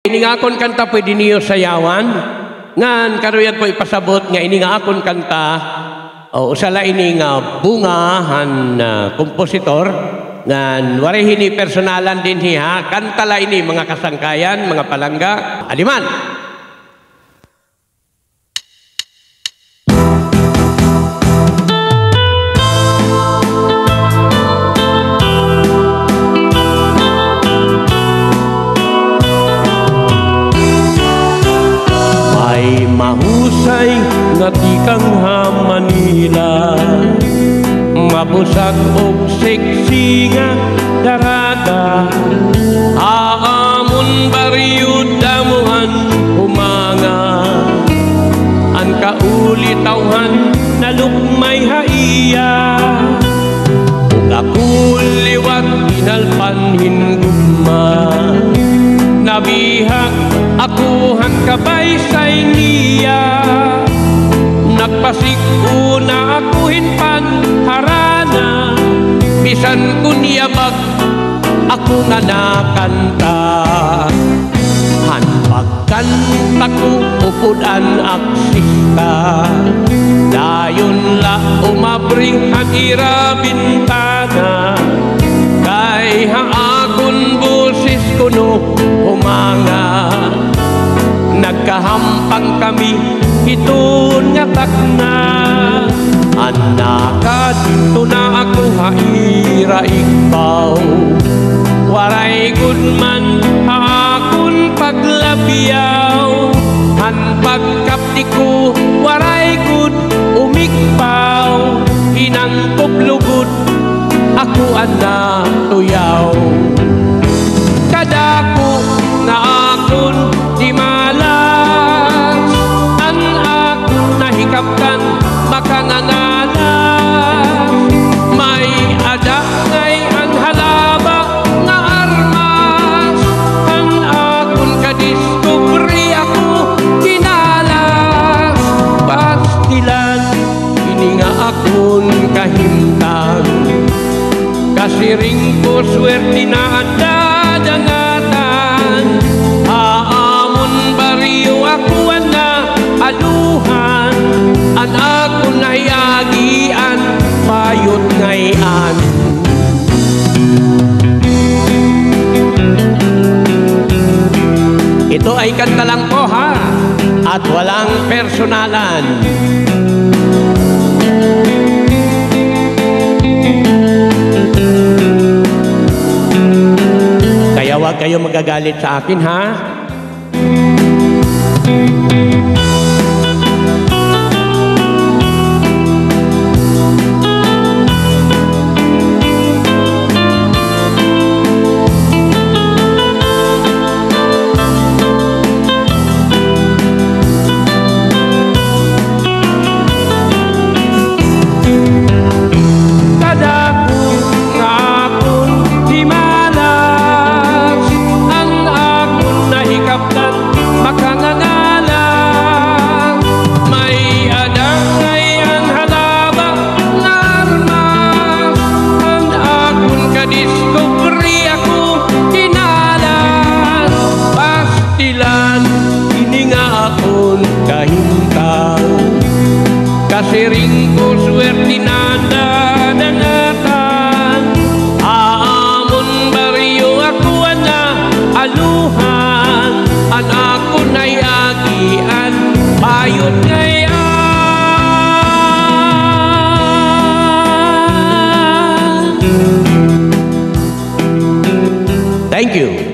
Ini nga akon kanta pwede niyo sayawan. Ngan karuyan po ipasabot nga ini nga akon kanta o usala ini nga bungahan kompositor ngan warehin ni personalan din hiha kanta la ini mga kasangkayan, mga palangga. Adiman. Mahusay nga tikang ha Manila, mabusag og seksi nga darada, haamon bariyod damuhan humanga, an kaulitawhan na lukmay haiya, kakuliwat inalpan hingugma, nabihag akuhan kabaysay niya, nagpasiguna akuhin pan harana, bisan kunyabag ako nga nakanta, hanpagkanta ko upudan aksista, dayon la umabring ang ira bintana, kay haakon busis kuno humanga, nagkahampang kami iton nga takna, anaka dito na ako haira ikbaw, waray gudman haakon paglabiyaw, han pagkapti ko waray gud umikpaw, hinangkop lugod ako ana tuyaw, kadako na akon di malas, an akon nahikapkan makananalas, may adangay ang halaba nga armas, an akon kadiskubre ako kinalas, pastilan ini nga akon kahimtang, kasiring ko swerte na ada dangatan, haamon bariyo ako na aluhan, an ako nayagian payot ngayan. Ito ay kanta lang po ha, at walang personalan. Kaya wag kayo magagalit sa akin ha. Kasiring ko swerte na dangatan, haamon bariyo ako na aluhan, an ako nayagian payot ngayan. Thank you.